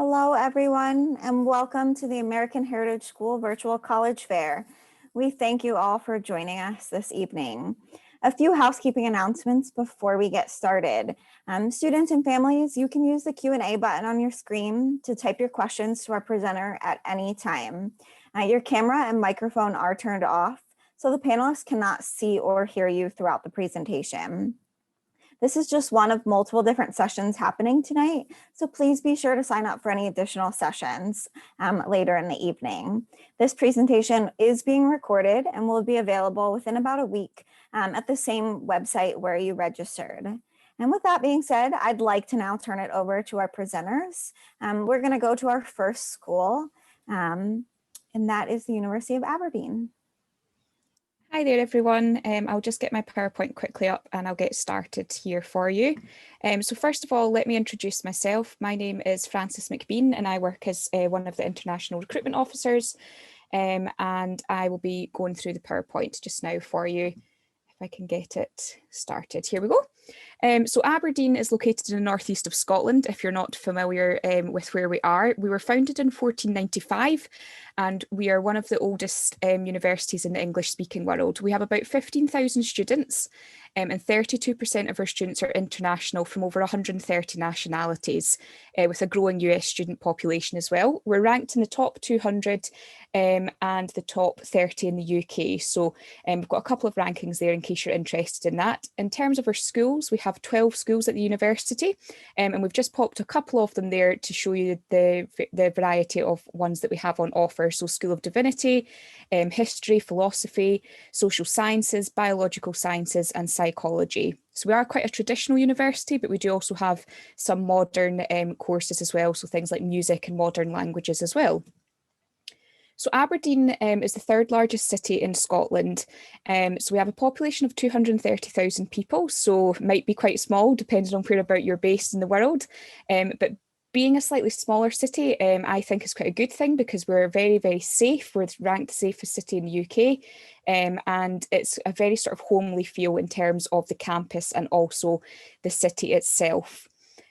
Hello, everyone, and welcome to the American Heritage School Virtual College Fair. We thank you all for joining us this evening. A few housekeeping announcements before we get started. Students and families, you can use the Q&A button on your screen to type your questions to our presenter at any time. Your camera and microphone are turned off, so the panelists cannot see or hear you throughout the presentation. This is just one of multiple different sessions happening tonight, so please be sure to sign up for any additional sessions later in the evening. This presentation is being recorded and will be available within about a week at the same website where you registered. And with that being said, I'd like to now turn it over to our presenters. We're going to go to our first school, and that is the University of Aberdeen. Hi there, everyone. I'll just get my PowerPoint quickly up and I'll get started here for you. So first of all, let me introduce myself. My name is Frances McBean and I work as one of the international recruitment officers. And I will be going through the PowerPoint just now for you. If I can get it started. Here we go. So Aberdeen is located in the northeast of Scotland, if you're not familiar with where we are. We were founded in 1495 and we are one of the oldest universities in the English-speaking world. We have about 15,000 students and 32% of our students are international from over 130 nationalities with a growing US student population as well. We're ranked in the top 200 and the top 30 in the UK. So we've got a couple of rankings there in case you're interested in that. In terms of our schools, we have 12 schools at the university and we've just popped a couple of them there to show you the variety of ones that we have on offer. So School of Divinity, History, Philosophy, Social Sciences, Biological Sciences and Psychology. So we are quite a traditional university, but we do also have some modern courses as well. So things like music and modern languages as well. So Aberdeen is the third largest city in Scotland. So we have a population of 230,000 people, so it might be quite small depending on whereabout you're based in the world. But being a slightly smaller city, I think is quite a good thing because we're very, very safe. We're ranked the safest city in the UK. And it's a very sort of homely feel in terms of the campus and also the city itself.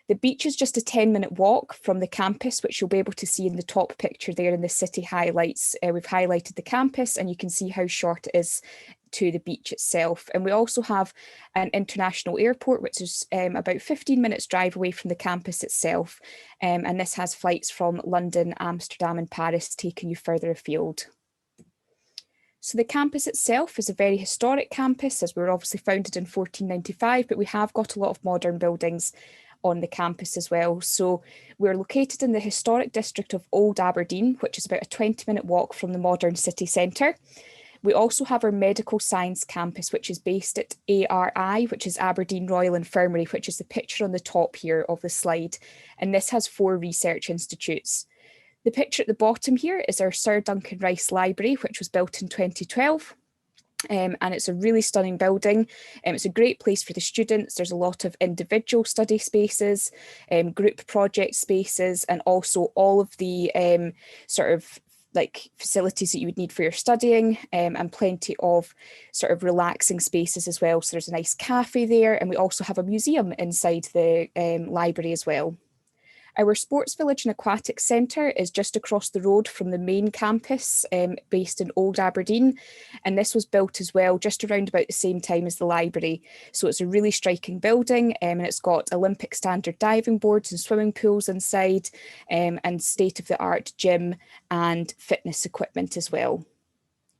The beach is just a 10-minute walk from the campus, which you'll be able to see in the top picture there in the city highlights. We've highlighted the campus and you can see how short it is to the beach itself. And we also have an international airport, which is about 15 minutes drive away from the campus itself. And this has flights from London, Amsterdam and Paris taking you further afield. So the campus itself is a very historic campus, as we were obviously founded in 1495, but we have got a lot of modern buildings on the campus as well. So we're located in the historic district of Old Aberdeen, which is about a 20-minute walk from the modern city centre. We also have our medical science campus, which is based at ARI, which is Aberdeen Royal Infirmary, which is the picture on the top here of the slide. And this has 4 research institutes. The picture at the bottom here is our Sir Duncan Rice Library, which was built in 2012. And it's a really stunning building. It's a great place for the students. There's a lot of individual study spaces, group project spaces, and also all of the sort of like facilities that you would need for your studying, and plenty of sort of relaxing spaces as well. So there's a nice cafe there, and we also have a museum inside the library as well. Our Sports Village and Aquatic Centre is just across the road from the main campus based in Old Aberdeen. And this was built as well just around about the same time as the library. So it's a really striking building and it's got Olympic standard diving boards and swimming pools inside and state-of-the-art gym and fitness equipment as well.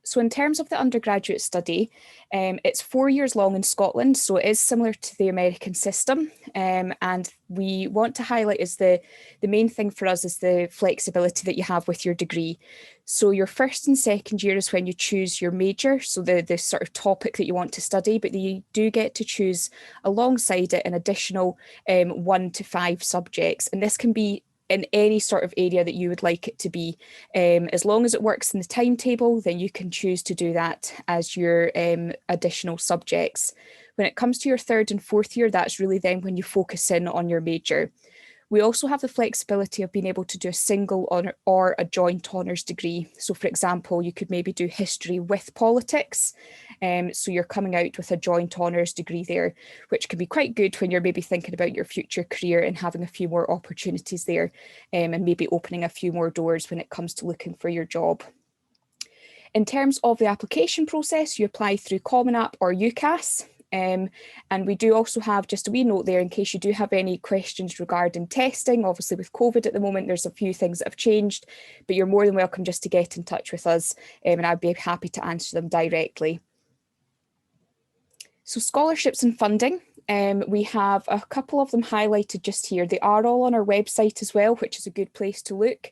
So in terms of the undergraduate study, it's 4 years long in Scotland, so it is similar to the American system. And we want to highlight is the main thing for us is the flexibility that you have with your degree. So your first and second year is when you choose your major, so the sort of topic that you want to study, but you do get to choose alongside it an additional 1 to 5 subjects. And this can be in any sort of area that you would like it to be. As long as it works in the timetable, then you can choose to do that as your additional subjects. When it comes to your third and fourth year, that's really then when you focus in on your major. We also have the flexibility of being able to do a single honour or a joint honours degree. So for example, you could maybe do history with politics. So you're coming out with a joint honours degree there, which can be quite good when you're maybe thinking about your future career and having a few more opportunities there, and maybe opening a few more doors when it comes to looking for your job. In terms of the application process, you apply through Common App or UCAS. And we do also have just a wee note there in case you do have any questions regarding testing. Obviously with COVID at the moment, there's a few things that have changed, but you're more than welcome just to get in touch with us, and I'd be happy to answer them directly. So scholarships and funding, we have a couple of them highlighted just here. They are all on our website as well, which is a good place to look.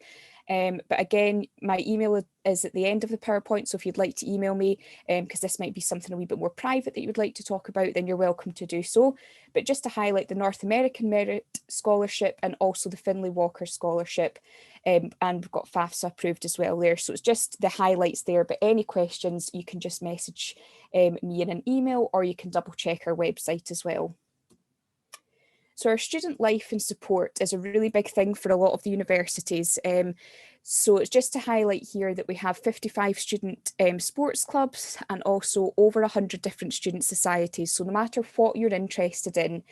But again, my email is at the end of the PowerPoint, so if you'd like to email me, because this might be something a wee bit more private that you would like to talk about, then you're welcome to do so. But just to highlight the North American Merit Scholarship and also the Finlay Walker Scholarship, and we've got FAFSA approved as well there. So it's just the highlights there, but any questions you can just message me in an email, or you can double check our website as well. So our student life and support is a really big thing for a lot of the universities. So it's just to highlight here that we have 55 student sports clubs and also over 100 different student societies. So no matter what you're interested in,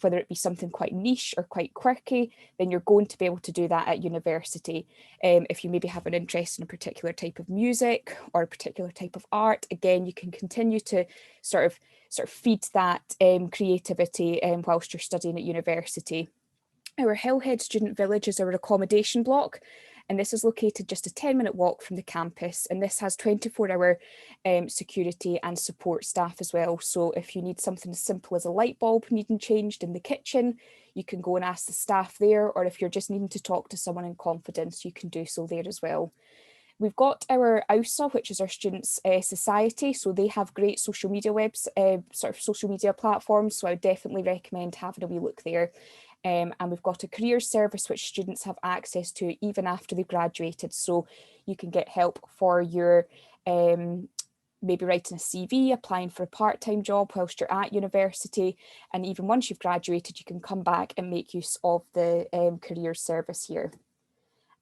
whether it be something quite niche or quite quirky, then you're going to be able to do that at university. If you maybe have an interest in a particular type of music or a particular type of art, again, you can continue to sort of feed that creativity whilst you're studying at university. Our Hillhead Student Village is our accommodation block, and this is located just a 10-minute walk from the campus, and this has 24-hour security and support staff as well. So if you need something as simple as a light bulb needing changed in the kitchen, you can go and ask the staff there, or if you're just needing to talk to someone in confidence, you can do so there as well. We've got our AUSA, which is our Students' Society, so they have great social media social media platforms, so I would definitely recommend having a wee look there. And we've got a careers service which students have access to even after they've graduated, so you can get help for your maybe writing a CV, applying for a part-time job whilst you're at university, and even once you've graduated you can come back and make use of the careers service here.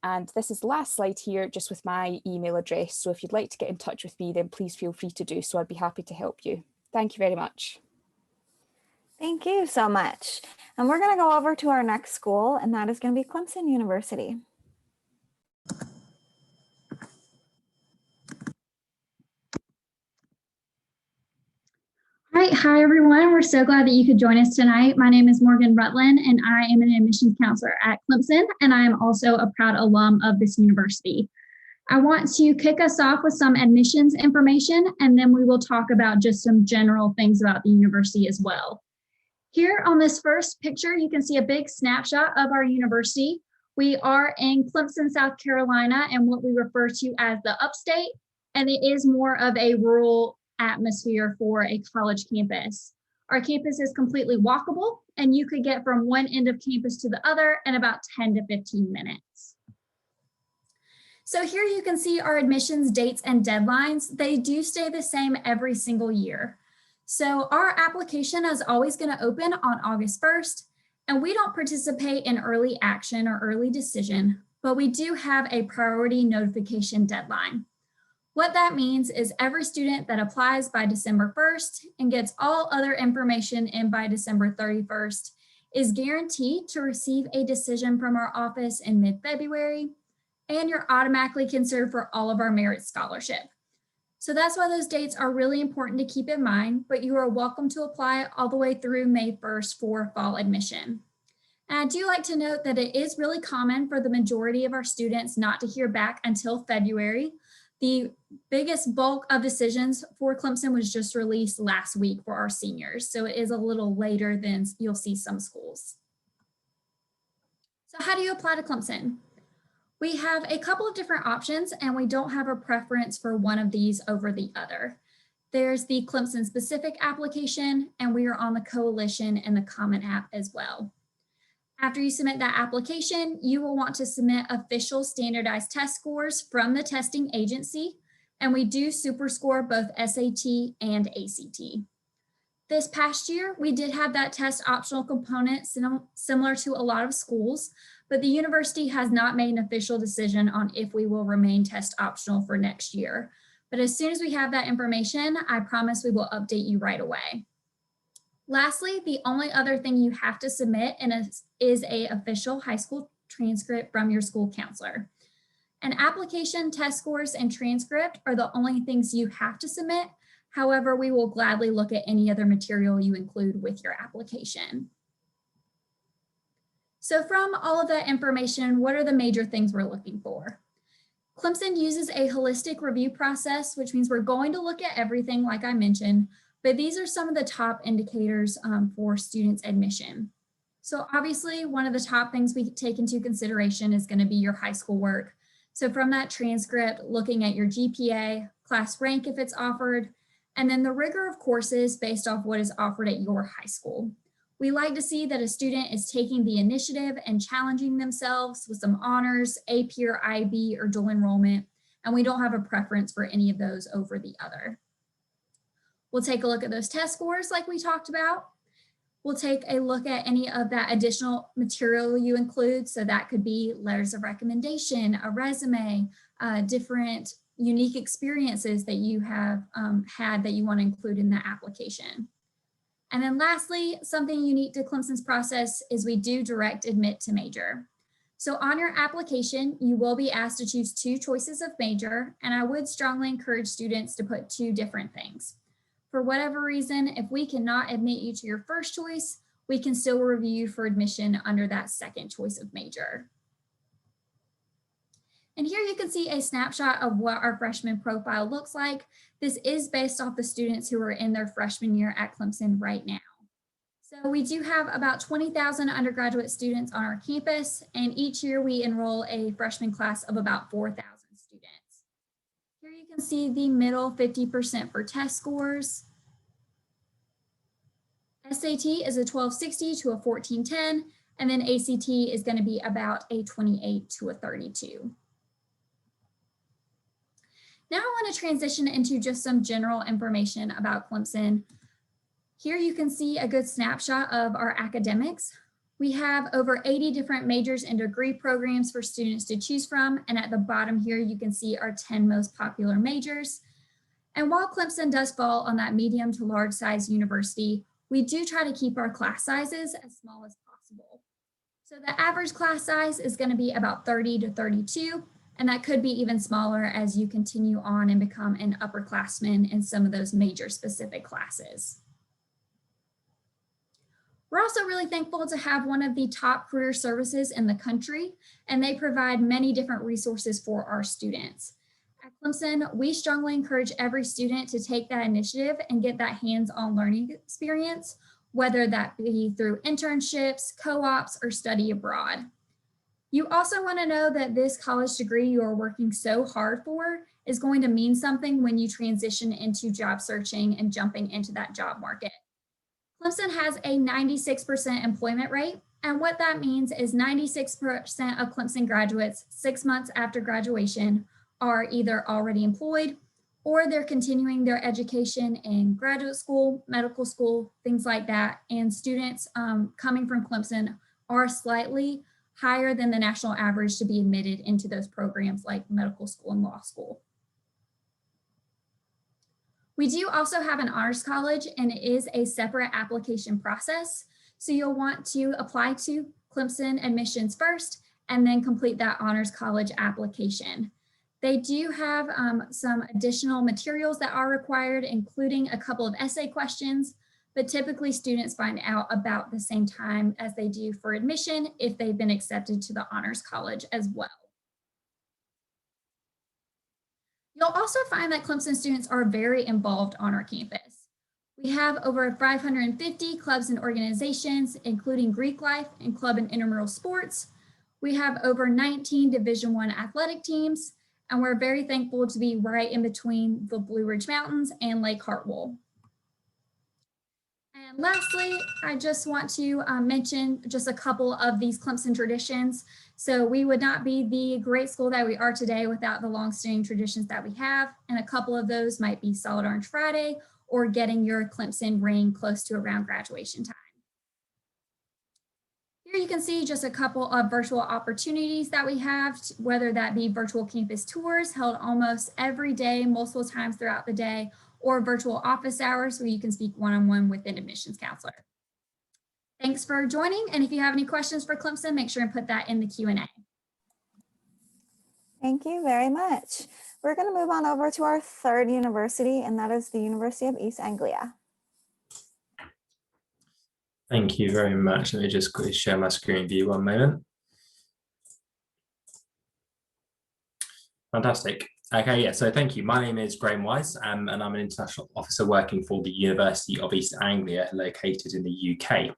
And this is the last slide here, just with my email address. So if you'd like to get in touch with me, then please feel free to do so. I'd be happy to help you. Thank you very much. Thank you so much. And we're going to go over to our next school, and that is going to be Clemson University. All right, hi everyone. We're so glad that you could join us tonight. My name is Morgan Rutland, and I am an admissions counselor at Clemson, and I am also a proud alum of this university. I want to kick us off with some admissions information, and then we will talk about just some general things about the university as well. Here on this first picture, you can see a big snapshot of our university. We are in Clemson, South Carolina, and what we refer to as the upstate, and it is more of a rural atmosphere for a college campus. Our campus is completely walkable, and you could get from one end of campus to the other in about 10 to 15 minutes. So here you can see our admissions dates and deadlines. They do stay the same every single year. So our application is always going to open on August 1st, and we don't participate in early action or early decision, but we do have a priority notification deadline. What that means is every student that applies by December 1st and gets all other information in by December 31st is guaranteed to receive a decision from our office in mid-February, and you're automatically considered for all of our merit scholarship. So that's why those dates are really important to keep in mind, but you are welcome to apply all the way through May 1st for fall admission. And I do like to note that it is really common for the majority of our students not to hear back until February. The biggest bulk of decisions for Clemson was just released last week for our seniors, so it is a little later than you'll see some schools. So how do you apply to Clemson? We have a couple of different options, and we don't have a preference for one of these over the other. There's the Clemson specific application, and we are on the Coalition and the Common App as well. After you submit that application, you will want to submit official standardized test scores from the testing agency, and we do super score both SAT and ACT. This past year, we did have that test optional component similar to a lot of schools, but the university has not made an official decision on if we will remain test optional for next year. But as soon as we have that information, I promise we will update you right away. Lastly, the only other thing you have to submit is an official high school transcript from your school counselor. An application, test scores, and transcript are the only things you have to submit. However, we will gladly look at any other material you include with your application. So from all of that information, what are the major things we're looking for? Clemson uses a holistic review process, which means we're going to look at everything like I mentioned, but these are some of the top indicators for students' admission. So obviously, one of the top things we take into consideration is going to be your high school work. So from that transcript, looking at your GPA, class rank if it's offered, and then the rigor of courses based off what is offered at your high school. We like to see that a student is taking the initiative and challenging themselves with some honors, AP or IB, or dual enrollment, and we don't have a preference for any of those over the other. We'll take a look at those test scores like we talked about. We'll take a look at any of that additional material you include. So that could be letters of recommendation, a resume, different unique experiences that you have had that you want to include in the application. And then lastly, something unique to Clemson's process is we do direct admit to major. So on your application, you will be asked to choose 2 choices of major, and I would strongly encourage students to put 2 different things. For whatever reason, if we cannot admit you to your first choice, we can still review you for admission under that second choice of major. And here you can see a snapshot of what our freshman profile looks like. This is based off the students who are in their freshman year at Clemson right now. So we do have about 20,000 undergraduate students on our campus, and each year we enroll a freshman class of about 4,000 students. Here you can see the middle 50% for test scores. SAT is a 1260 to a 1410, and then ACT is going to be about a 28 to a 32. Now I want to transition into just some general information about Clemson. Here you can see a good snapshot of our academics. We have over 80 different majors and degree programs for students to choose from. And at the bottom here, you can see our 10 most popular majors. And while Clemson does fall on that medium to large size university, we do try to keep our class sizes as small as possible. So the average class size is going to be about 30 to 32. And that could be even smaller as you continue on and become an upperclassman in some of those major specific classes. We're also really thankful to have one of the top career services in the country, and they provide many different resources for our students. At Clemson, we strongly encourage every student to take that initiative and get that hands-on learning experience, whether that be through internships, co-ops, or study abroad. You also want to know that this college degree you are working so hard for is going to mean something when you transition into job searching and jumping into that job market. Clemson has a 96% employment rate, and what that means is 96% of Clemson graduates 6 months after graduation are either already employed or they're continuing their education in graduate school, medical school, things like that. And students coming from Clemson are slightly higher than the national average to be admitted into those programs like medical school and law school. We do also have an honors college, and it is a separate application process. So you'll want to apply to Clemson admissions first and then complete that honors college application. They do have some additional materials that are required, including a couple of essay questions, but typically students find out about the same time as they do for admission if they've been accepted to the honors college as well. You'll also find that Clemson students are very involved on our campus. We have over 550 clubs and organizations, including Greek life and club and intramural sports. We have over 19 Division I athletic teams, and we're very thankful to be right in between the Blue Ridge Mountains and Lake Hartwell. And lastly, I just want to mention just a couple of these Clemson traditions. So we would not be the great school that we are today without the longstanding traditions that we have. And a couple of those might be Solid Orange Friday or getting your Clemson ring close to around graduation time. Here you can see just a couple of virtual opportunities that we have, whether that be virtual campus tours held almost every day, multiple times throughout the day, or virtual office hours where you can speak one-on-one with an admissions counselor. Thanks for joining, and if you have any questions for Clemson, make sure and put that in the Q&A. Thank you very much. We're going to move on over to our third university, and that is the University of East Anglia. Thank you very much. Let me just quickly share my screen view 1 moment. Fantastic. Okay, yeah, so thank you. My name is Graham Wise, and I'm an international officer working for the University of East Anglia, located in the UK.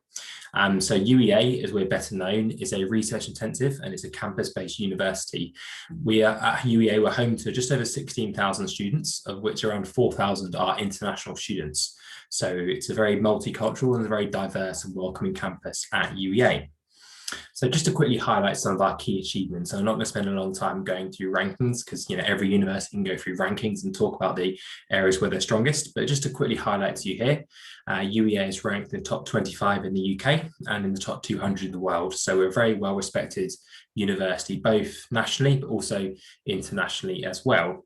So UEA, as we're better known, is a research intensive and it's a campus-based university. We are at UEA, we're home to just over 16,000 students, of which around 4,000 are international students. So it's a very multicultural and a very diverse and welcoming campus at UEA. So just to quickly highlight some of our key achievements, and I'm not going to spend a long time going through rankings because every university can go through rankings and talk about the areas where they're strongest, but just to quickly highlight to you here, UEA is ranked in the top 25 in the UK and in the top 200 in the world. So we're a very well respected university, both nationally, but also internationally as well.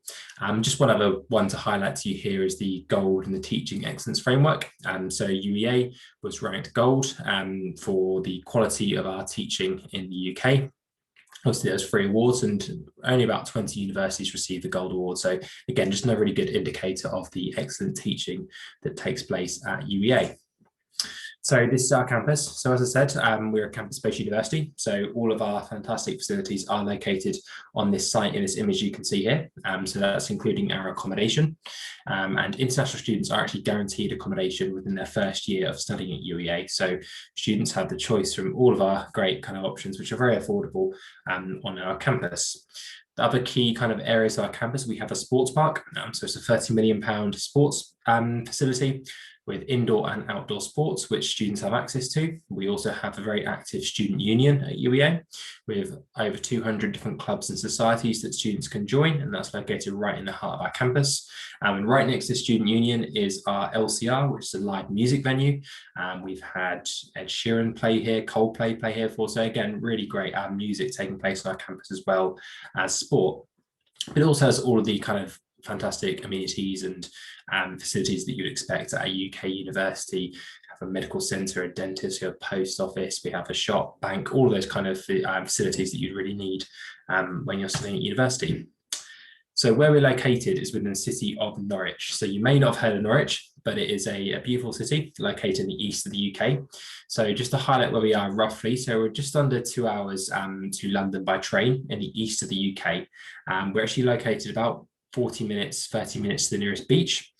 Just one other one to highlight to you here is the gold in the teaching excellence framework. So UEA was ranked gold for the quality of our teaching in the UK. Obviously, there's 3 awards and only about 20 universities receive the gold award. So again, just another really good indicator of the excellent teaching that takes place at UEA. So this is our campus. So as I said, we're a campus-based university. So all of our fantastic facilities are located on this site in this image you can see here. So that's including our accommodation. And international students are actually guaranteed accommodation within their first year of studying at UEA. So students have the choice from all of our great kind of options, which are very affordable on our campus. The other key kind of areas of our campus, we have a sports park. So it's a £30 million sports facility with indoor and outdoor sports, which students have access to. We also have a very active student union at UEA with over 200 different clubs and societies that students can join, and that's located right in the heart of our campus. And right next to the student union is our LCR, which is a live music venue. We've had Ed Sheeran play here, Coldplay play here for, so again, really great music taking place on our campus as well as sport. But it also has all of the kind of fantastic amenities and facilities that you'd expect at a UK university. We have a medical centre, a dentist, we have a post office, we have a shop, bank, all of those kind of facilities that you'd really need when you're studying at university. So where we're located is within the city of Norwich. So you may not have heard of Norwich, but it is a beautiful city located in the east of the UK. So just to highlight where we are roughly, so we're just under 2 hours to London by train in the east of the UK. We're actually located about 30 minutes to the nearest beach.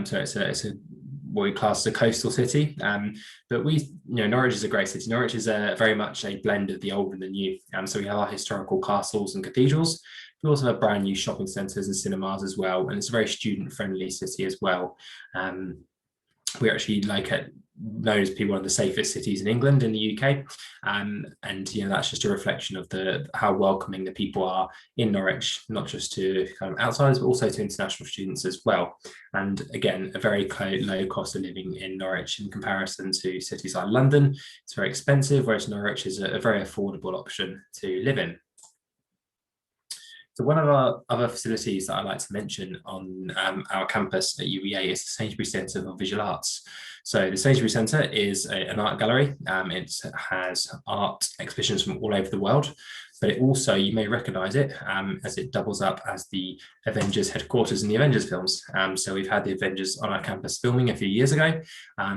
So it's a what we class as a coastal city. But Norwich is a great city. Norwich is very much a blend of the old and the new. So we have our historical castles and cathedrals. We also have brand new shopping centres and cinemas as well. And it's a very student-friendly city as well. We're actually known as one of the safest cities in England, in the UK, and that's just a reflection of how welcoming the people are in Norwich, not just to kind of outsiders, but also to international students as well. And again, a very low cost of living in Norwich in comparison to cities like London. It's very expensive, whereas Norwich is a very affordable option to live in. So one of our other facilities that I like to mention on our campus at UEA is the Sainsbury Centre for Visual Arts. So the Sainsbury Centre is an art gallery. It has art exhibitions from all over the world, but it also, you may recognise it as it doubles up as the Avengers headquarters in the Avengers films. So we've had the Avengers on our campus filming a few years ago.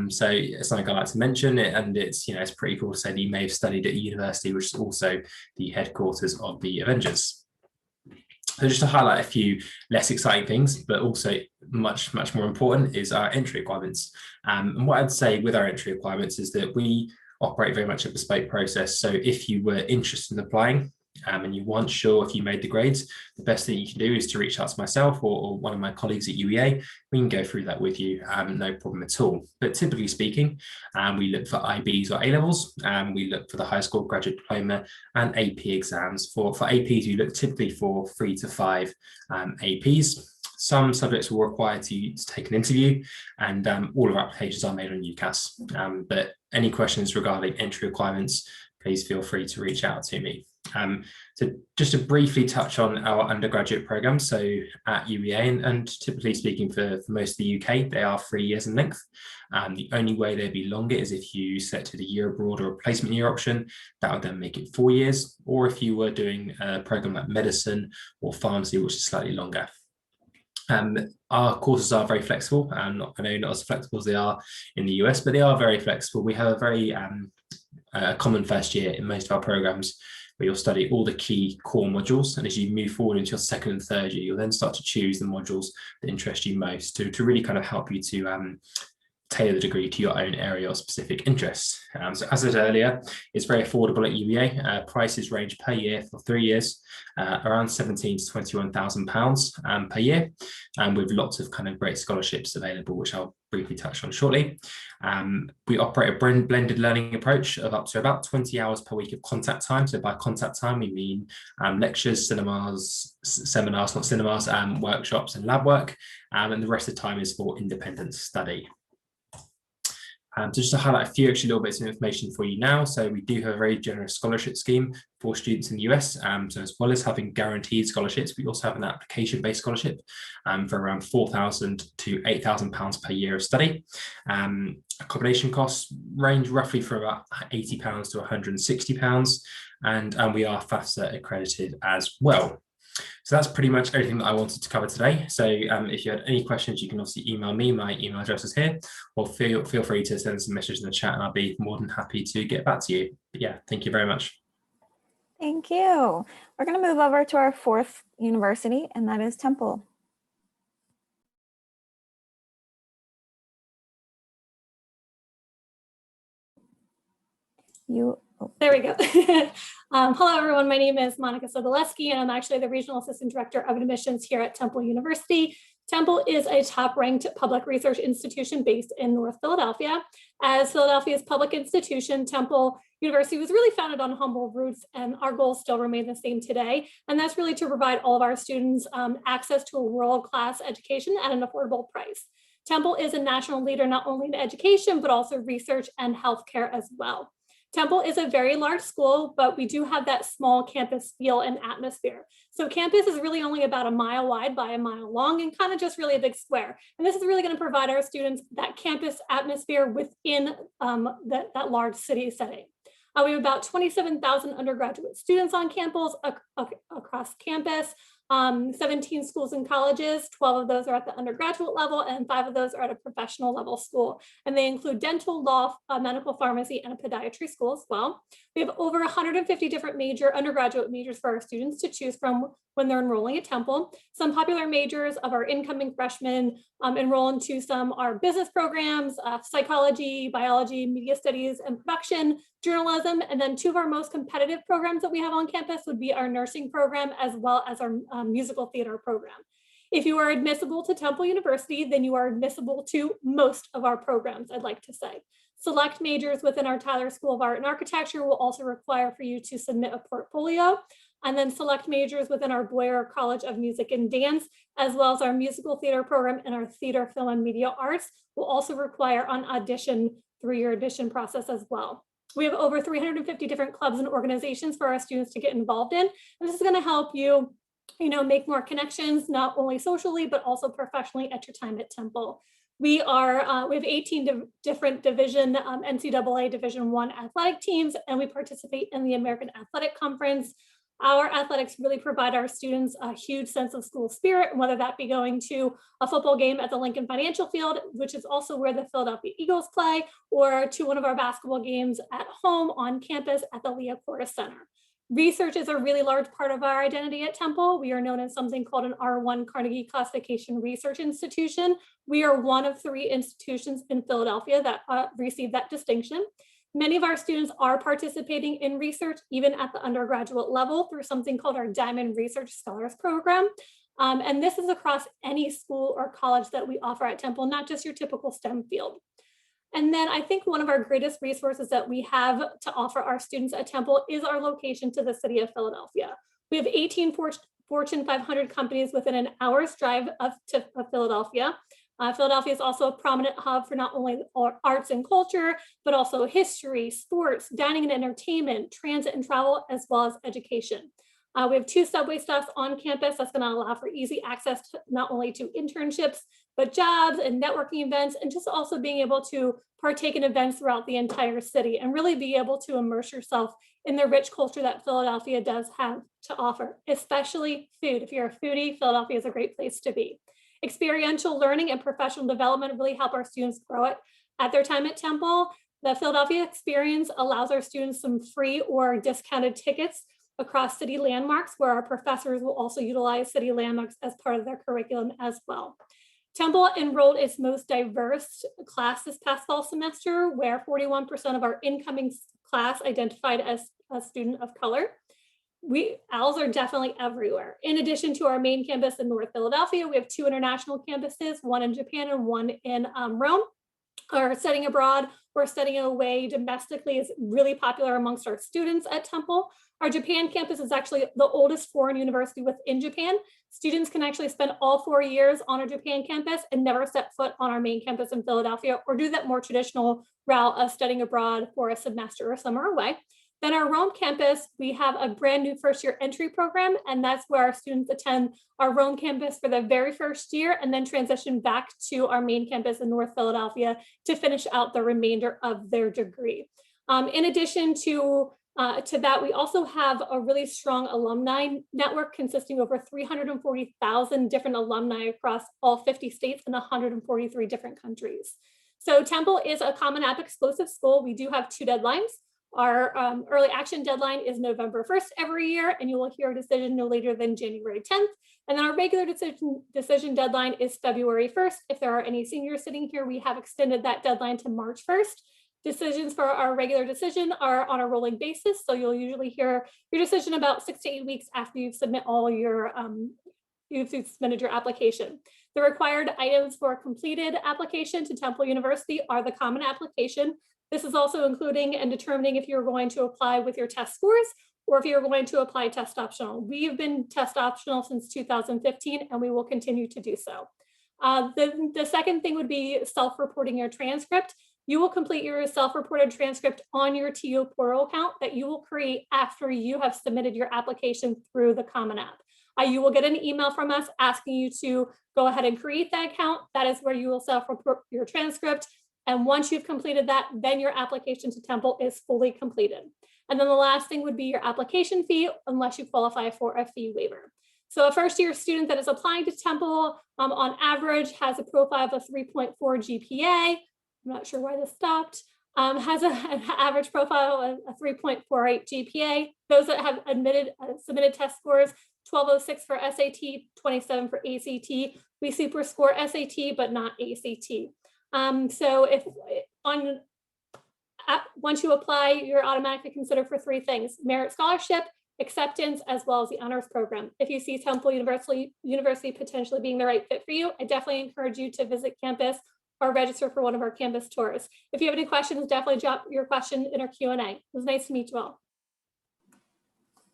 So it's something I like to mention, and it's it's pretty cool to say that you may have studied at a university which is also the headquarters of the Avengers. So just to highlight a few less exciting things, but also much more important, is our entry requirements. And what I'd say with our entry requirements is that we operate very much a bespoke process. So if you were interested in applying and you weren't sure if you made the grades, the best thing you can do is to reach out to myself or one of my colleagues at UEA. We can go through that with you, no problem at all. But typically speaking, we look for IBs or A-levels, we look for the high school graduate diploma and AP exams. For APs, we look typically for 3 to 5 APs. Some subjects will require to take an interview, and all of our applications are made on UCAS. But any questions regarding entry requirements, please feel free to reach out to me. So just to briefly touch on our undergraduate programs, so at UEA, and typically speaking for most of the UK, they are 3 years in length. The only way they'd be longer is if you selected a year abroad or a placement year option. That would then make it 4 years, or if you were doing a program like medicine or pharmacy, which is slightly longer. Our courses are very flexible, and I know not as flexible as they are in the US, but they are very flexible. We have a very common first year in most of our programs, where you'll study all the key core modules, and as you move forward into your second and third year, you'll then start to choose the modules that interest you most to really kind of help you to tailor the degree to your own area or specific interests. So as I said earlier, it's very affordable at UEA. Prices range per year for 3 years, around £17,000 to £21,000 per year, and with lots of kind of great scholarships available, which I'll briefly touch on shortly. We operate a blended learning approach of up to about 20 hours per week of contact time. So by contact time, we mean lectures, seminars, workshops and lab work, and the rest of the time is for independent study. So just to highlight a few little bits of information for you now. So we do have a very generous scholarship scheme for students in the US. So as well as having guaranteed scholarships, we also have an application-based scholarship for around £4,000 to £8,000 per year of study. Accommodation costs range roughly from about £80 to £160, and we are FAFSA accredited as well. So that's pretty much everything that I wanted to cover today. So if you had any questions, you can obviously email me. My email address is here, or feel free to send some messages in the chat, and I'll be more than happy to get back to you. But yeah, thank you very much. Thank you. We're going to move over to our fourth university, and that is Temple. There we go. Hello, everyone. My name is Monica Sobolewski, and I'm actually the Regional Assistant Director of Admissions here at Temple University. Temple is a top-ranked public research institution based in North Philadelphia. As Philadelphia's public institution, Temple University was really founded on humble roots, and our goals still remain the same today. And that's really to provide all of our students access to a world-class education at an affordable price. Temple is a national leader not only in education, but also research and healthcare as well. Temple is a very large school, but we do have that small campus feel and atmosphere. So campus is really only about a mile wide by a mile long, and kind of just really a big square. And this is really going to provide our students that campus atmosphere within that large city setting. We have about 27,000 undergraduate students on campus, across campus. 17 schools and colleges, 12 of those are at the undergraduate level, and 5 of those are at a professional level school. And they include dental, law, medical, pharmacy, and a podiatry school as well. We have over 150 different undergraduate majors for our students to choose from when they're enrolling at Temple. Some popular majors of our incoming freshmen enroll into some are business programs, psychology, biology, media studies and production, journalism, and then 2 of our most competitive programs that we have on campus would be our nursing program as well as our musical theater program. If you are admissible to Temple University, then you are admissible to most of our programs, I'd like to say. Select majors within our Tyler School of Art and Architecture will also require for you to submit a portfolio. And then select majors within our Boyer College of Music and Dance, as well as our musical theater program and our theater, film, and media arts will also require an audition, 3-year audition process as well. We have over 350 different clubs and organizations for our students to get involved in. And this is going to help you, make more connections, not only socially, but also professionally at your time at Temple. We have 18 different division, NCAA Division I athletic teams, and we participate in the American Athletic Conference. Our athletics really provide our students a huge sense of school spirit, whether that be going to a football game at the Lincoln Financial Field, which is also where the Philadelphia Eagles play, or to one of our basketball games at home on campus at the Leah Cordes Center. Research is a really large part of our identity at Temple. We are known as something called an R1 Carnegie Classification Research Institution. We are one of 3 institutions in Philadelphia that receive that distinction. Many of our students are participating in research, even at the undergraduate level, through something called our Diamond Research Scholars Program. And this is across any school or college that we offer at Temple, not just your typical STEM field. And then I think one of our greatest resources that we have to offer our students at Temple is our location to the city of Philadelphia. We have 18 Fortune 500 companies within an hour's drive of Philadelphia. Philadelphia is also a prominent hub for not only arts and culture, but also history, sports, dining and entertainment, transit and travel, as well as education. We have 2 subway stops on campus that's going to allow for easy access to not only to internships, but jobs and networking events, and just also being able to partake in events throughout the entire city and really be able to immerse yourself in the rich culture that Philadelphia does have to offer, especially food. If you're a foodie, Philadelphia is a great place to be. Experiential learning and professional development really help our students grow it at their time at Temple. The Philadelphia experience allows our students some free or discounted tickets across city landmarks, where our professors will also utilize city landmarks as part of their curriculum as well. Temple enrolled its most diverse class this past fall semester, where 41% of our incoming class identified as a student of color. Owls are definitely everywhere. In addition to our main campus in North Philadelphia, we have 2 international campuses, one in Japan and one in Rome. Our studying abroad or studying away domestically is really popular amongst our students at Temple. Our Japan campus is actually the oldest foreign university within Japan. Students can actually spend all 4 years on our Japan campus and never step foot on our main campus in Philadelphia, or do that more traditional route of studying abroad for a semester or summer away. Then our Rome campus, we have a brand new first-year entry program, and that's where our students attend our Rome campus for the very first year and then transition back to our main campus in North Philadelphia to finish out the remainder of their degree. In addition to that, we also have a really strong alumni network consisting of over 340,000 different alumni across all 50 states and 143 different countries. So Temple is a Common App exclusive school. We do have 2 deadlines. Our early action deadline is November 1st every year, and you will hear a decision no later than January 10th. And then our regular decision deadline is February 1st. If there are any seniors sitting here, we have extended that deadline to March 1st. Decisions for our regular decision are on a rolling basis, so you'll usually hear your decision about 6 to 8 weeks after you submit all your you've submitted your application. The required items for a completed application to Temple University are the common application. This is also including and determining if you're going to apply with your test scores or if you're going to apply test optional. We've been test optional since 2015, and we will continue to do so. The second thing would be self-reporting your transcript. You will complete your self-reported transcript on your TO portal account that you will create after you have submitted your application through the Common App. You will get an email from us asking you to go ahead and create that account. That is where you will self-report your transcript. And once you've completed that, then your application to Temple is fully completed. And then the last thing would be your application fee, unless you qualify for a fee waiver. So a first-year student that is applying to Temple on average has a profile of a 3.4 GPA. I'm not sure why this stopped. Has an average profile of a 3.48 GPA. Those that have submitted test scores, 1206 for SAT, 27 for ACT. We super score SAT, but not ACT. So once you apply, you're automatically considered for 3 things: merit scholarship, acceptance, as well as the honors program. If you see Temple University potentially being the right fit for you, I definitely encourage you to visit campus or register for one of our campus tours. If you have any questions, definitely drop your question in our Q&A. It was nice to meet you all.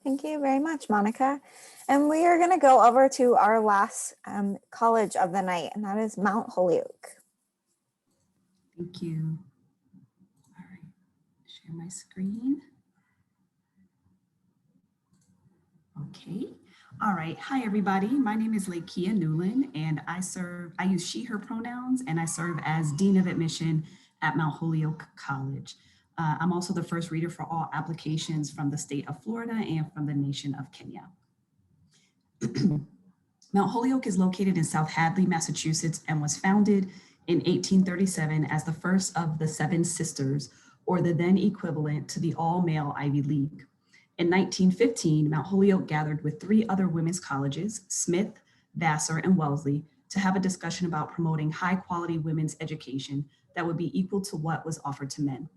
Thank you very much, Monica. And we are going to go over to our last college of the night, and that is Mount Holyoke. Thank you. All right, share my screen. Okay. All right. Hi, everybody. My name is Lakia Newland, and I use she, her pronouns, and I serve as Dean of Admission at Mount Holyoke College. I'm also the first reader for all applications from the state of Florida and from the nation of Kenya. Mount Holyoke is located in South Hadley, Massachusetts, and was founded in 1837 as the first of the 7 sisters, or the then equivalent to the all-male Ivy League. In 1915, Mount Holyoke gathered with 3 other women's colleges, Smith, Vassar, and Wellesley, to have a discussion about promoting high-quality women's education that would be equal to what was offered to men.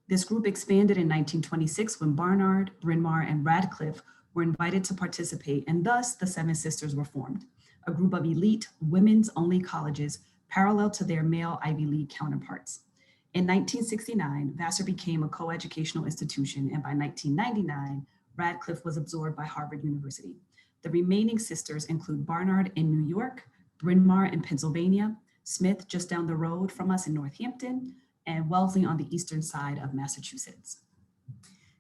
This group expanded in 1926 when Barnard, Bryn Mawr, and Radcliffe were invited to participate, and thus the 7 sisters were formed, a group of elite women's-only colleges parallel to their male Ivy League counterparts. In 1969, Vassar became a co-educational institution, and by 1999, Radcliffe was absorbed by Harvard University. The remaining sisters include Barnard in New York, Bryn Mawr in Pennsylvania, Smith just down the road from us in Northampton, and Wellesley on the eastern side of Massachusetts.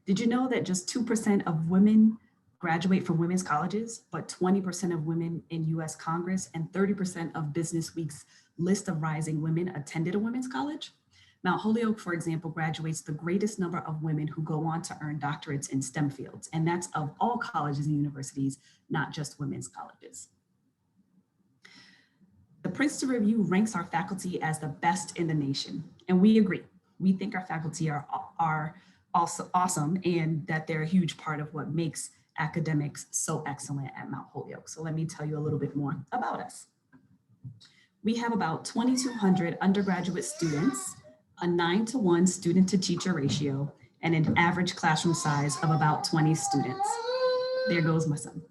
Did you know that just 2% of women graduate from women's colleges, but 20% of women in US Congress and 30% of Business Week's list of rising women attended a women's college? Mount Holyoke, for example, graduates the greatest number of women who go on to earn doctorates in STEM fields, and that's of all colleges and universities, not just women's colleges. The Princeton Review ranks our faculty as the best in the nation, and we agree. We think our faculty are also awesome and that they're a huge part of what makes academics so excellent at Mount Holyoke. So let me tell you a little bit more about us. We have about 2,200 undergraduate students, a 9-to-1 student to teacher ratio, and an average classroom size of about 20 students. There goes my son.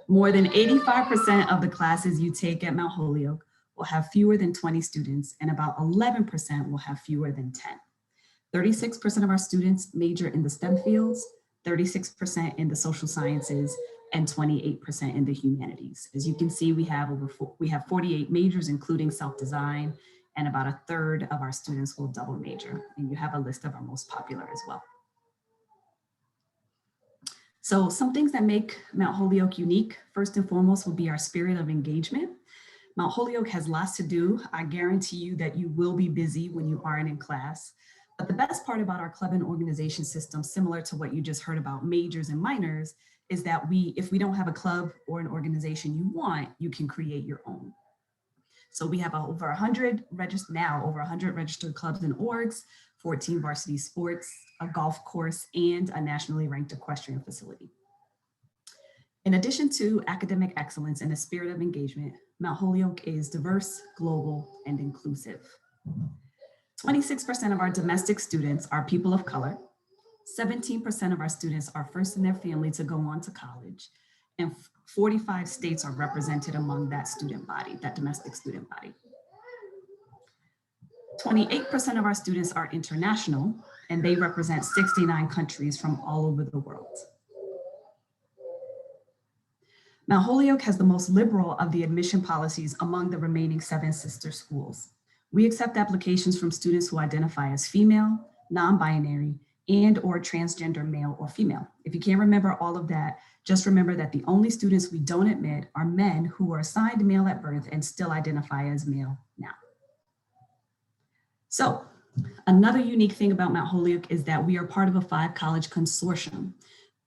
More than 85% of the classes you take at Mount Holyoke will have fewer than 20 students, and about 11% will have fewer than 10. 36% of our students major in the STEM fields, 36% in the social sciences, and 28% in the humanities. As you can see, we have 48 majors, including self-design, and about a third of our students will double major. And you have a list of our most popular as well. So some things that make Mount Holyoke unique, first and foremost, will be our spirit of engagement. Mount Holyoke has lots to do. I guarantee you that you will be busy when you aren't in class. But the best part about our club and organization system, similar to what you just heard about majors and minors, is that if we don't have a club or an organization you want, you can create your own. So we have over 100 registered clubs and orgs, 14 varsity sports, a golf course, and a nationally ranked equestrian facility. In addition to academic excellence and a spirit of engagement, Mount Holyoke is diverse, global, and inclusive. 26% of our domestic students are people of color. 17% of our students are first in their family to go on to college, and 45 states are represented among that student body, that domestic student body. 28% of our students are international, and they represent 69 countries from all over the world. Mount Holyoke has the most liberal of the admission policies among the remaining 7 sister schools. We accept applications from students who identify as female, non-binary, and or transgender male or female. If you can't remember all of that, just remember that the only students we don't admit are men who were assigned male at birth and still identify as male now. So another unique thing about Mount Holyoke is that we are part of a 5-college consortium.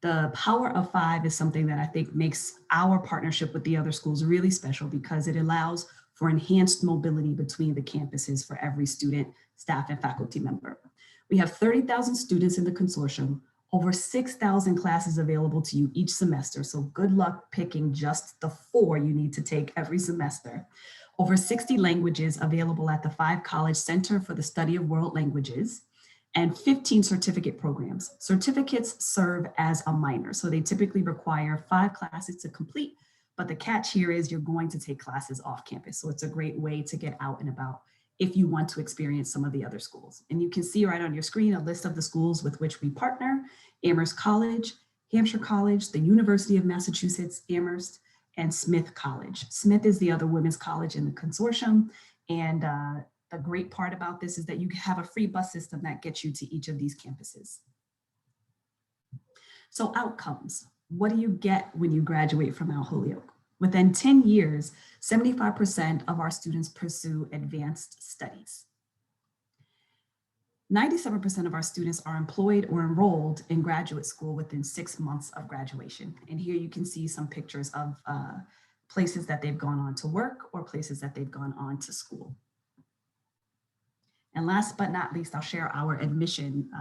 The power of 5 is something that I think makes our partnership with the other schools really special because it allows for enhanced mobility between the campuses for every student, staff, and faculty member. We have 30,000 students in the consortium, over 6,000 classes available to you each semester. So good luck picking just the 4 you need to take every semester. Over 60 languages available at the 5-College Center for the Study of World Languages, and 15 certificate programs. Certificates serve as a minor, so they typically require 5 classes to complete, but the catch here is you're going to take classes off campus. So it's a great way to get out and about if you want to experience some of the other schools. And you can see right on your screen a list of the schools with which we partner: Amherst College, Hampshire College, the University of Massachusetts, Amherst, and Smith College. Smith is the other women's college in the consortium. And the great part about this is that you have a free bus system that gets you to each of these campuses. So outcomes, what do you get when you graduate from Mount Holyoke? Within 10 years, 75% of our students pursue advanced studies. 97% of our students are employed or enrolled in graduate school within 6 months of graduation. And here you can see some pictures of places that they've gone on to work or places that they've gone on to school. And last but not least, I'll share our admission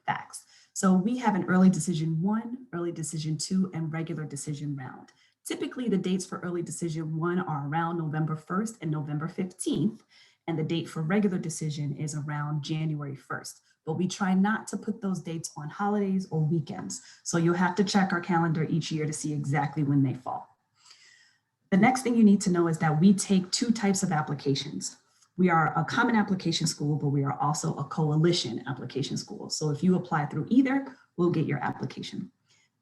facts. So we have an early decision 1, early decision 2, and regular decision round. Typically, the dates for early decision 1 are around November 1st and November 15th, and the date for regular decision is around January 1st. But we try not to put those dates on holidays or weekends. So you'll have to check our calendar each year to see exactly when they fall. The next thing you need to know is that we take 2 types of applications. We are a common application school, but we are also a coalition application school. So if you apply through either, we'll get your application.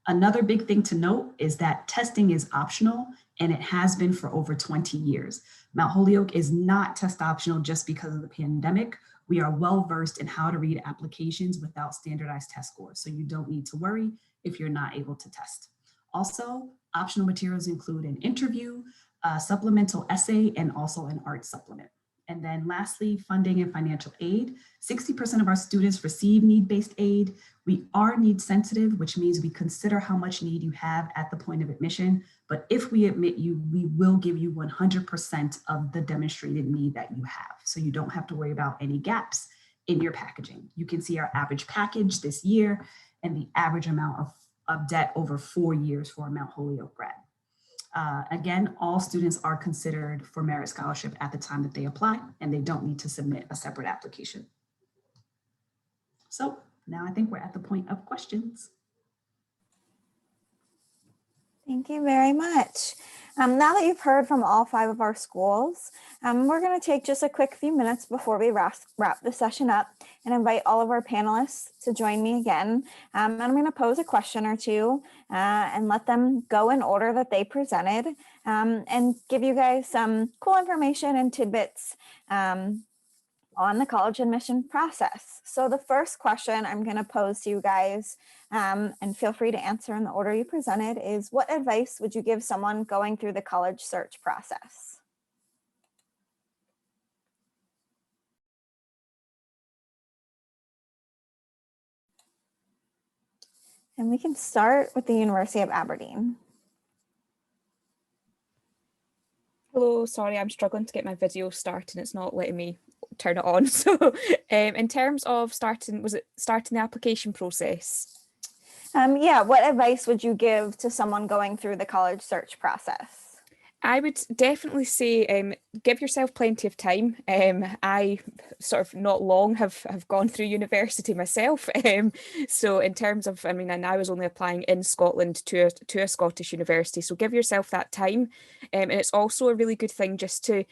Another big thing to note is that testing is optional, and it has been for over 20 years. Mount Holyoke is not test optional just because of the pandemic. We are well versed in how to read applications without standardized test scores, so you don't need to worry if you're not able to test. Also, optional materials include an interview, a supplemental essay, and also an art supplement. And then lastly, funding and financial aid. 60% of our students receive need-based aid. We are need sensitive, which means we consider how much need you have at the point of admission. But if we admit you, we will give you 100% of the demonstrated need that you have. So you don't have to worry about any gaps in your packaging. You can see our average package this year and the average amount of debt over 4 years for a Mount Holyoke grad. Again, all students are considered for merit scholarship at the time that they apply, and they don't need to submit a separate application. So now I think we're at the point of questions. Thank you very much. Now that you've heard from all 5 of our schools, we're going to take just a quick few minutes before we wrap the session up and invite all of our panelists to join me again. And I'm going to pose a question or two and let them go in order that they presented and give you guys some cool information and tidbits on the college admission process. So the first question I'm going to pose to you guys, and feel free to answer in the order you presented, is what advice would you give someone going through the college search process? And we can start with the University of Aberdeen. Hello, sorry, I'm struggling to get my video started. It's not letting me turn it on. So in terms of starting the application process? Yeah, what advice would you give to someone going through the college search process? I would definitely say give yourself plenty of time. I sort of not long have gone through university myself. So in terms of, and I was only applying in Scotland to a Scottish university. So give yourself that time. And it's also a really good thing just to,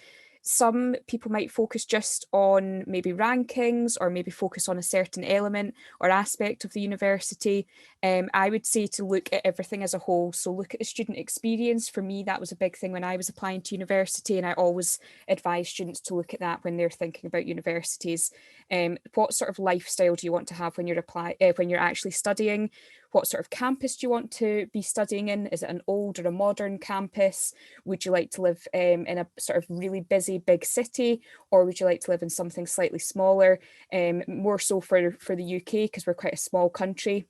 some people might focus just on maybe rankings or maybe focus on a certain element or aspect of the university. I would say to look at everything as a whole. So look at the student experience. For me, that was a big thing when I was applying to university, and I always advise students to look at that when they're thinking about universities. What sort of lifestyle do you want to have when you're actually studying? What sort of campus do you want to be studying in? Is it an old or a modern campus? Would you like to live in a sort of really busy big city, or would you like to live in something slightly smaller? More so for the UK, because we're quite a small country.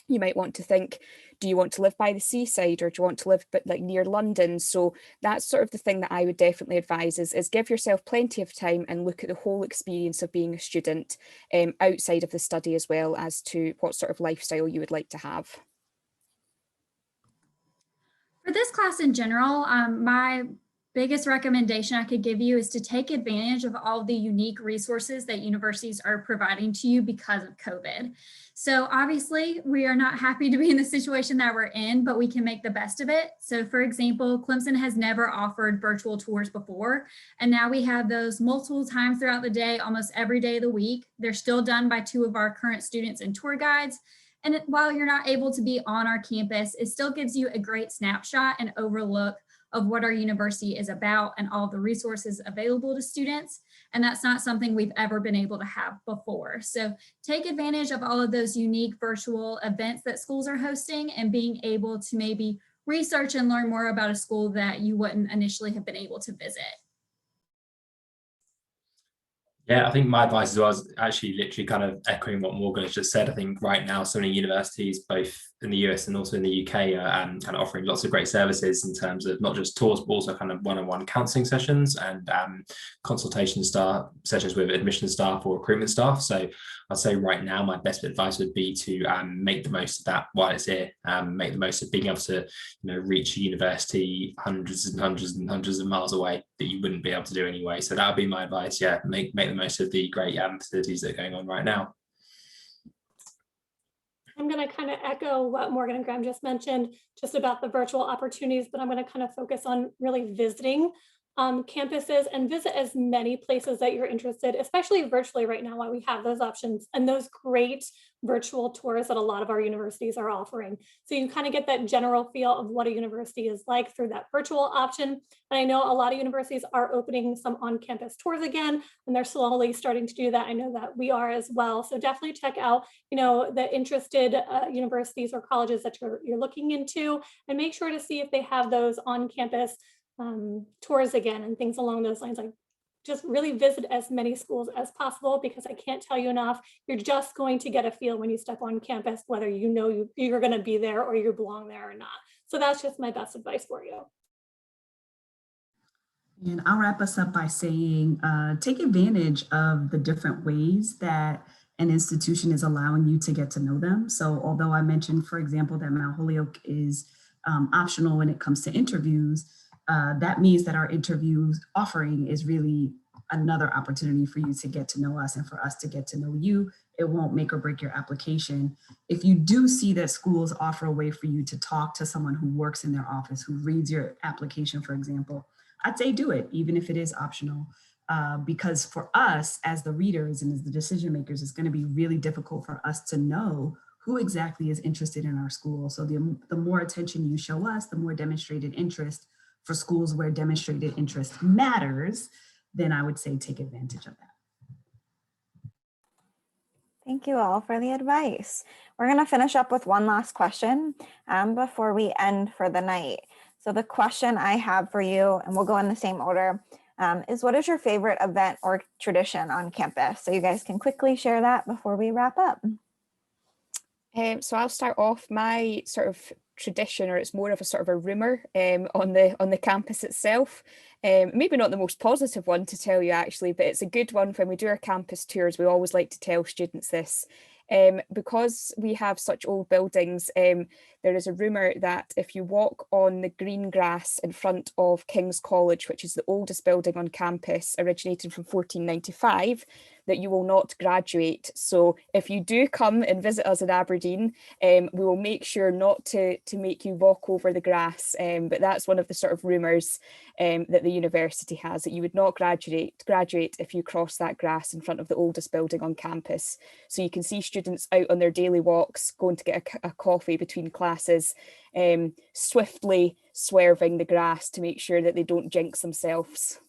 You might want to think, do you want to live by the seaside, or do you want to live like near London? So that's sort of the thing that I would definitely advise is give yourself plenty of time and look at the whole experience of being a student outside of the study, as well as to what sort of lifestyle you would like to have. For this class in general, my biggest recommendation I could give you is to take advantage of all the unique resources that universities are providing to you because of COVID. So obviously we are not happy to be in the situation that we're in, but we can make the best of it. So for example, Clemson has never offered virtual tours before, and now we have those multiple times throughout the day, almost every day of the week. They're still done by 2 of our current students and tour guides. And while you're not able to be on our campus, it still gives you a great snapshot and overlook of what our university is about and all the resources available to students. And that's not something we've ever been able to have before. So take advantage of all of those unique virtual events that schools are hosting, and being able to maybe research and learn more about a school that you wouldn't initially have been able to visit. Yeah, I think my advice as well is actually literally kind of echoing what Morgan has just said. I think right now so many universities, both in the US and also in the UK, are kind of offering lots of great services in terms of not just tours, but also kind of one-on-one counselling sessions and consultation sessions with admission staff or recruitment staff. So I'd say right now my best advice would be to make the most of that while it's here. Make the most of being able to reach a university hundreds and hundreds and hundreds of miles away that you wouldn't be able to do anyway. So that would be my advice. Yeah, make the most of the great facilities that are going on right now. I'm going to kind of echo what Morgan and Graham just mentioned, just about the virtual opportunities, but I'm going to kind of focus on really visiting campuses and visit as many places that you're interested, especially virtually right now while we have those options and those great virtual tours that a lot of our universities are offering. So you kind of get that general feel of what a university is like through that virtual option. And I know a lot of universities are opening some on-campus tours again, and they're slowly starting to do that. I know that we are as well. So definitely check out, the interested universities or colleges that you're looking into, and make sure to see if they have those on-campus tours again and things along those lines. Like, just really visit as many schools as possible, because I can't tell you enough, you're just going to get a feel when you step on campus, whether you're going to be there or you belong there or not. So that's just my best advice for you. And I'll wrap us up by saying, take advantage of the different ways that an institution is allowing you to get to know them. So although I mentioned, for example, that Mount Holyoke is optional when it comes to interviews, that means that our interviews offering is really another opportunity for you to get to know us and for us to get to know you. It won't make or break your application. If you do see that schools offer a way for you to talk to someone who works in their office, who reads your application, for example, I'd say do it, even if it is optional, because for us as the readers and as the decision makers, it's going to be really difficult for us to know who exactly is interested in our school. So the more attention you show us, the more demonstrated interest for schools where demonstrated interest matters, then I would say take advantage of that. Thank you all for the advice. We're going to finish up with one last question before we end for the night. So the question I have for you, and we'll go in the same order, is what is your favorite event or tradition on campus? So you guys can quickly share that before we wrap up. So I'll start off. My sort of tradition, or it's more of a sort of a rumor on the campus itself. Maybe not the most positive one to tell you actually, but it's a good one. When we do our campus tours, we always like to tell students this. Because we have such old buildings, there is a rumour that if you walk on the green grass in front of King's College, which is the oldest building on campus, originated from 1495, that you will not graduate. So if you do come and visit us in Aberdeen, we will make sure not to make you walk over the grass. But that's one of the sort of rumours that the university has, that you would not graduate if you cross that grass in front of the oldest building on campus. So you can see students out on their daily walks, going to get a coffee between classes, swiftly swerving the grass to make sure that they don't jinx themselves.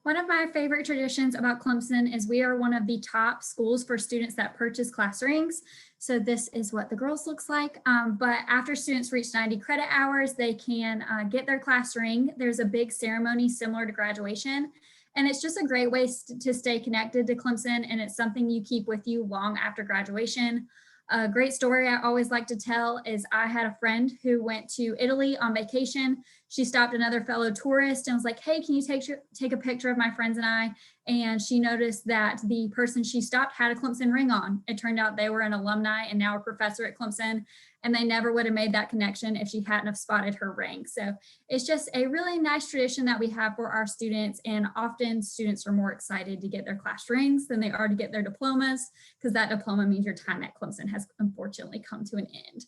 One of my favorite traditions about Clemson is we are one of the top schools for students that purchase class rings. So this is what the girls looks like. But after students reach 90 credit hours, they can get their class ring. There's a big ceremony similar to graduation. And it's just a great way to stay connected to Clemson. And it's something you keep with you long after graduation. A great story I always like to tell is I had a friend who went to Italy on vacation. She stopped another fellow tourist and was like, hey, can you take a picture of my friends and I? And she noticed that the person she stopped had a Clemson ring on. It turned out they were an alumni and now a professor at Clemson, and they never would have made that connection if she hadn't have spotted her ring. So it's just a really nice tradition that we have for our students, and often students are more excited to get their class rings than they are to get their diplomas, because that diploma means your time at Clemson has unfortunately come to an end.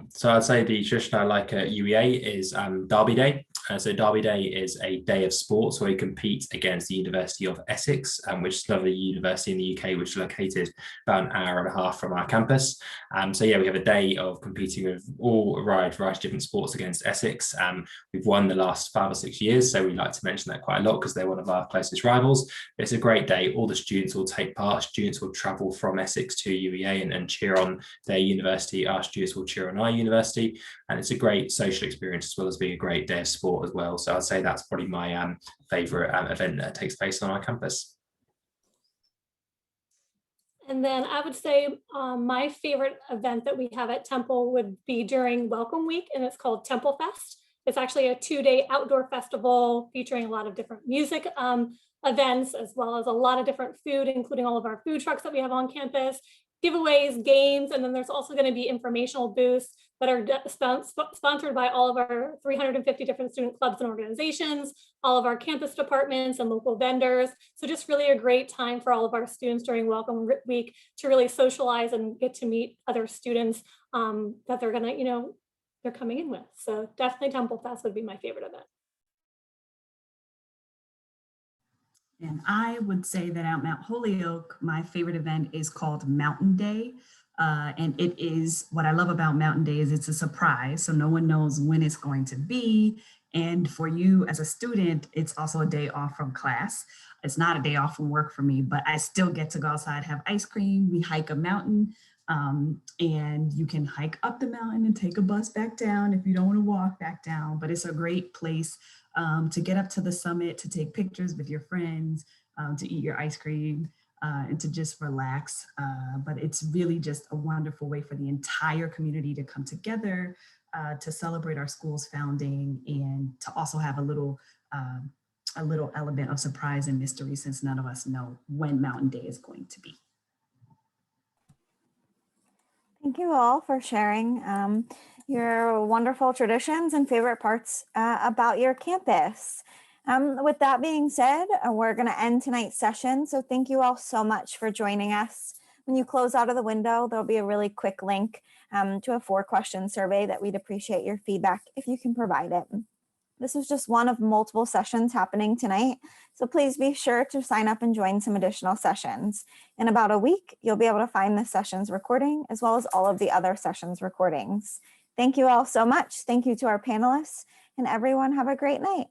So I'd say the tradition I like at UEA is Derby Day. So Derby Day is a day of sports where we compete against the University of Essex, which is a lovely university in the UK, which is located about an hour and a half from our campus. So yeah, we have a day of competing with all variety of different sports against Essex. We've won the last 5 or 6 years, so we like to mention that quite a lot because they're one of our closest rivals. But it's a great day. All the students will take part. Students will travel from Essex to UEA and cheer on their university. Our students will cheer on our university, and it's a great social experience as well as being a great day of sport as well. So I'd say that's probably my favorite event that takes place on our campus. And then I would say my favorite event that we have at Temple would be during Welcome Week, and it's called Temple Fest. It's actually a 2-day outdoor festival featuring a lot of different music events, as well as a lot of different food, including all of our food trucks that we have on campus, giveaways, games, and then there's also going to be informational booths that are sponsored by all of our 350 different student clubs and organizations, all of our campus departments and local vendors. So just really a great time for all of our students during Welcome Week to really socialize and get to meet other students that they're going to, they're coming in with. So definitely Temple Fest would be my favorite event. And I would say that at Mount Holyoke, my favorite event is called Mountain Day. And it is, what I love about Mountain Day is it's a surprise. So no one knows when it's going to be. And for you as a student, it's also a day off from class. It's not a day off from work for me, but I still get to go outside, have ice cream. We hike a mountain, and you can hike up the mountain and take a bus back down if you don't want to walk back down. But it's a great place to get up to the summit, to take pictures with your friends, to eat your ice cream, and to just relax. But it's really just a wonderful way for the entire community to come together, to celebrate our school's founding, and to also have a little element of surprise and mystery, since none of us know when Mountain Day is going to be. Thank you all for sharing your wonderful traditions and favorite parts about your campus. With that being said, we're going to end tonight's session. So thank you all so much for joining us. When you close out of the window, there'll be a really quick link to a 4-question survey that we'd appreciate your feedback if you can provide it. This was just one of multiple sessions happening tonight, so please be sure to sign up and join some additional sessions. In about a week, you'll be able to find the session's recording as well as all of the other sessions recordings. Thank you all so much. Thank you to our panelists, and everyone have a great night.